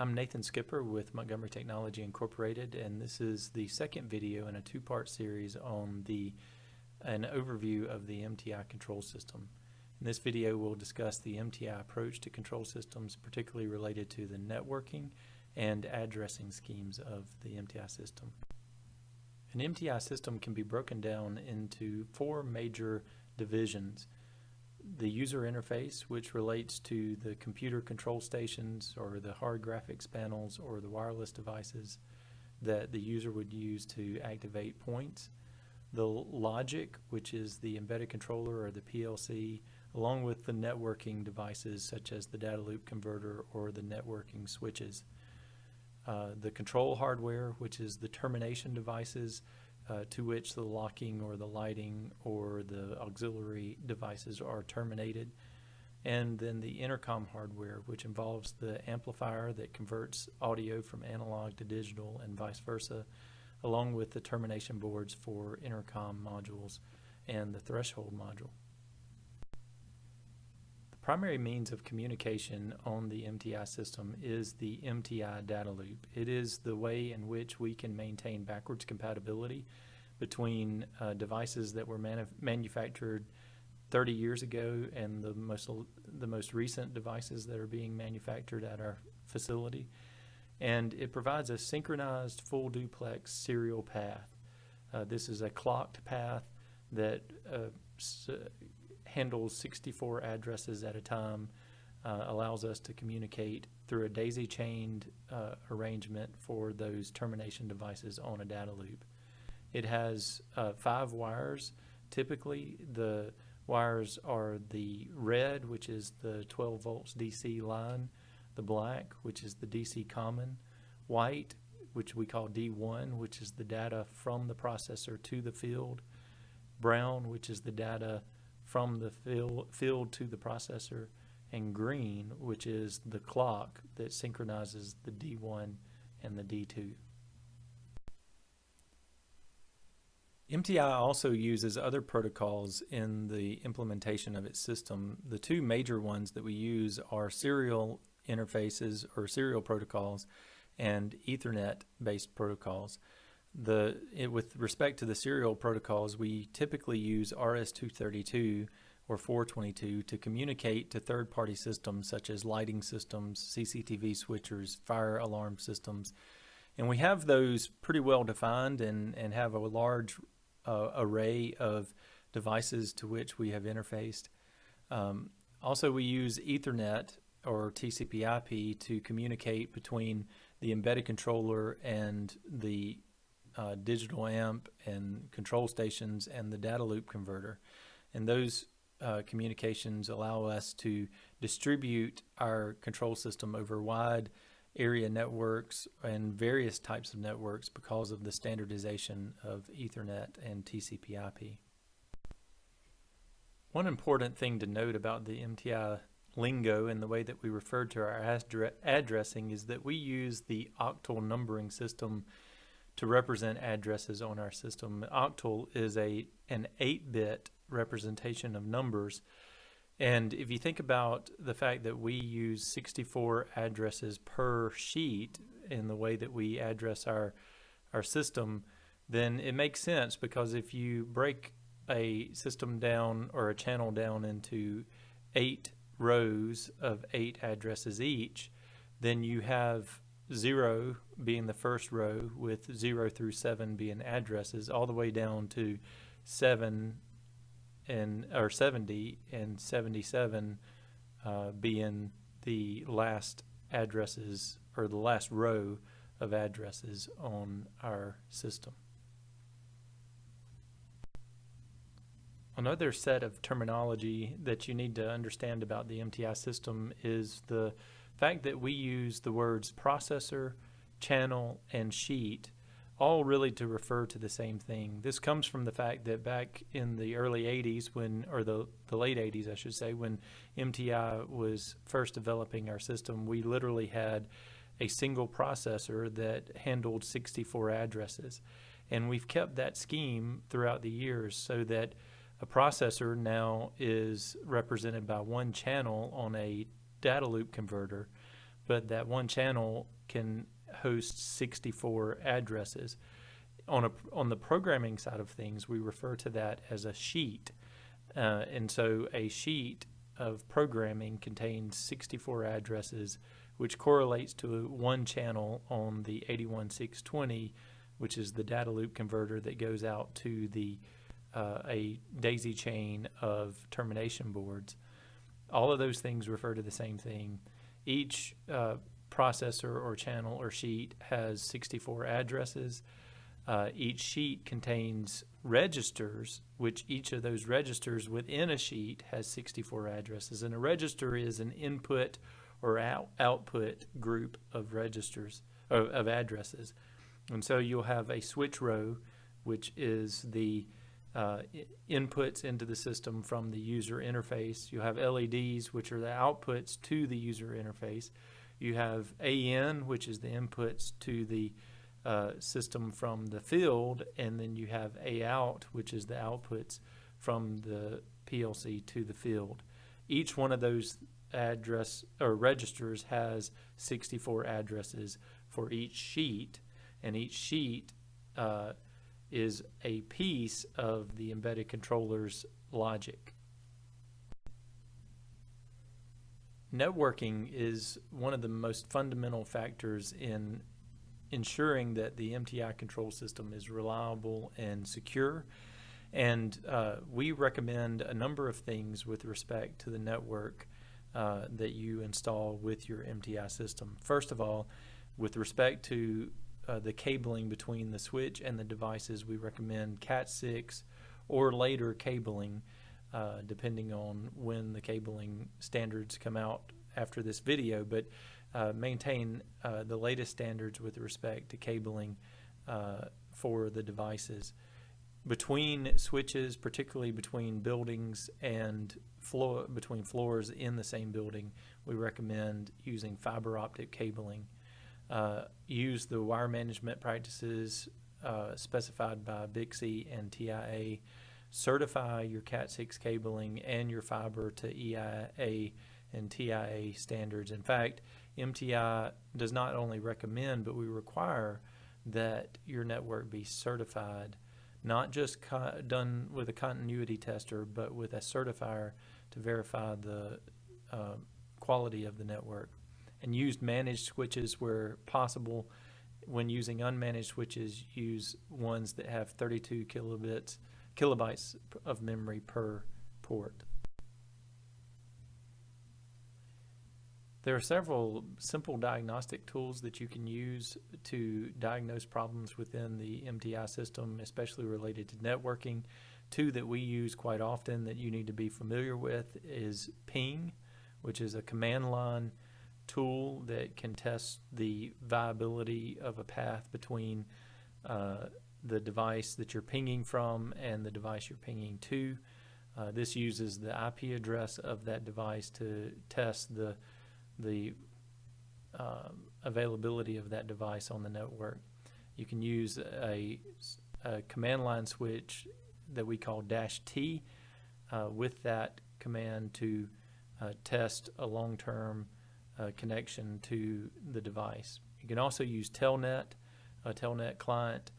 I'm Nathan Skipper with Montgomery Technology Incorporated, and this is the second video in a two-part series on an overview of the MTI control system. In this video, we'll discuss the MTI approach to control systems, particularly related to the networking and addressing schemes of the MTI system. An MTI system can be broken down into four major divisions. The user interface, which relates to the computer control stations or the hard graphics panels or the wireless devices that the user would use to activate points. The logic, which is the embedded controller or the PLC, along with the networking devices such as the data loop converter or the networking switches. The control hardware, which is the termination devices to which the locking or the lighting or the auxiliary devices are terminated. And then the intercom hardware, which involves the amplifier that converts audio from analog to digital and vice versa, along with the termination boards for intercom modules and the threshold module. The primary means of communication on the MTI system is the MTI Data Loop. It is the way in which we can maintain backwards compatibility between devices that were manufactured 30 years ago and the most recent devices that are being manufactured at our facility. And it provides a synchronized full duplex serial path. This is a clocked path that handles 64 addresses at a time, allows us to communicate through a daisy-chained arrangement for those termination devices on a data loop. It has 5 wires. Typically, the wires are the red, which is the 12 volts DC line, the black, which is the DC common, white, which we call D1, which is the data from the processor to the field, brown, which is the data from the field to the processor, and green, which is the clock that synchronizes the D1 and the D2. MTI also uses other protocols in the implementation of its system. The two major ones that we use are serial interfaces or serial protocols and Ethernet-based protocols. With respect to the serial protocols, we typically use RS-232 or 422 to communicate to third-party systems such as lighting systems, CCTV switchers, fire alarm systems. And we have those pretty well defined and have a large array of devices to which we have interfaced. Also, we use Ethernet or TCP/IP to communicate between the embedded controller and the digital amp and control stations and the data loop converter. And those communications allow us to distribute our control system over wide area networks and various types of networks because of the standardization of Ethernet and TCP/IP. One important thing to note about the MTI lingo and the way that we refer to our addressing is that we use the octal numbering system to represent addresses on our system. Octal is an 8-bit representation of numbers. And if you think about the fact that we use 64 addresses per sheet in the way that we address our system, then it makes sense, because if you break a system down or a channel down into 8 rows of 8 addresses each, then you have 0 being the first row with 0 through 7 being addresses, all the way down to 70 and 77 being the last addresses or the last row of addresses on our system. Another set of terminology that you need to understand about the MTI system is the fact that we use the words processor, channel, and sheet, all really to refer to the same thing. This comes from the fact that back in the early 80s, or the late 80s I should say, when MTI was first developing our system, we literally had a single processor that handled 64 addresses. And we've kept that scheme throughout the years so that a processor now is represented by one channel on a data loop converter, but that one channel can host 64 addresses. On the programming side of things, we refer to that as a sheet. And so a sheet of programming contains 64 addresses, which correlates to one channel on the 81620, which is the data loop converter that goes out to the a daisy chain of termination boards. All of those things refer to the same thing. Each processor or channel or sheet has 64 addresses. Each sheet contains registers, which each of those registers within a sheet has 64 addresses. And a register is an input or output group of registers, of addresses. And so you'll have a switch row, which is the inputs into the system from the user interface. You have LEDs, which are the outputs to the user interface. You have AN, which is the inputs to the system from the field, and then you have AOut, which is the outputs from the PLC to the field. Each one of those address or registers has 64 addresses for each sheet, and each sheet is a piece of the embedded controller's logic. Networking is one of the most fundamental factors in ensuring that the MTI control system is reliable and secure, and we recommend a number of things with respect to the network that you install with your MTI system. First of all, with respect to the cabling between the switch and the devices, we recommend Cat6 or later cabling, depending on when the cabling standards come out after this video, but maintain the latest standards with respect to cabling for the devices. Between switches, particularly between buildings and between floors in the same building, we recommend using fiber optic cabling. Use the wire management practices specified by BICSI and TIA. Certify your Cat6 cabling and your fiber to EIA and TIA standards. In fact, MTI does not only recommend, but we require that your network be certified, not just done with a continuity tester, but with a certifier to verify the quality of the network. And use managed switches where possible. When using unmanaged switches, use ones that have 32 kilobytes of memory per port. There are several simple diagnostic tools that you can use to diagnose problems within the MTI system, especially related to networking. Two that we use quite often that you need to be familiar with is ping, which is a command line tool that can test the viability of a path between the device that you're pinging from and the device you're pinging to. This uses the IP address of that device to test the availability of that device on the network. You can use a command line switch that we call -T with that command to test a long-term connection to the device. You can also use Telnet, a Telnet client,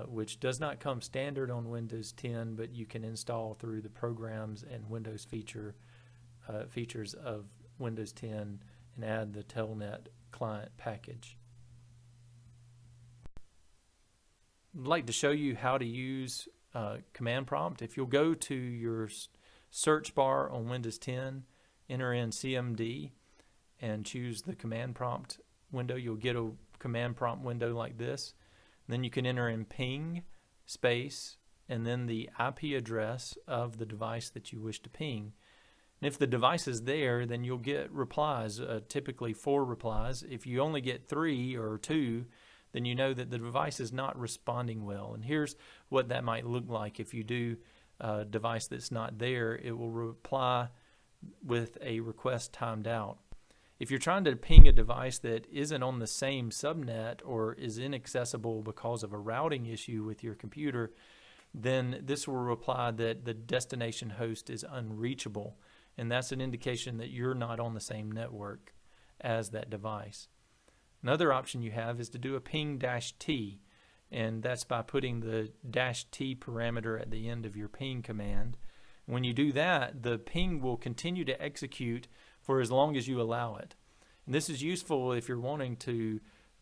which does not come standard on Windows 10, but you can install through the programs and Windows features of Windows 10 and add the Telnet client package. I'd like to show you how to use command prompt. If you'll go to your search bar on Windows 10, enter in CMD, and choose the command prompt window, you'll get a command prompt window like this. And then you can enter in ping space and then the IP address of the device that you wish to ping. And if the device is there, then you'll get replies, typically 4 replies. If you only get 3 or 2, then you know that the device is not responding well. And here's what that might look like. If you do a device that's not there, it will reply with a request timed out. If you're trying to ping a device that isn't on the same subnet or is inaccessible because of a routing issue with your computer, then this will reply that the destination host is unreachable, and that's an indication that you're not on the same network. as that device. Another option you have is to do a ping-t, and that's by putting the -t parameter at the end of your ping command. When you do that, the ping will continue to execute for as long as you allow it. And this is useful if you're wanting to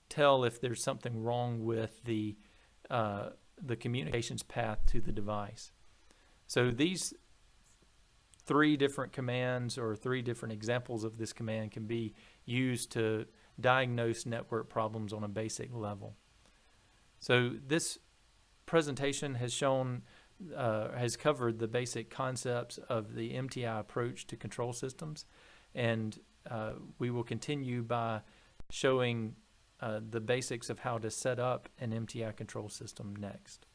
tell if there's something wrong with the communications path to the device. So these 3 different commands, or 3 different examples of this command, can be used to diagnose network problems on a basic level. So this presentation has covered the basic concepts of the MTI approach to control systems, and we will continue by showing the basics of how to set up an MTI control system next.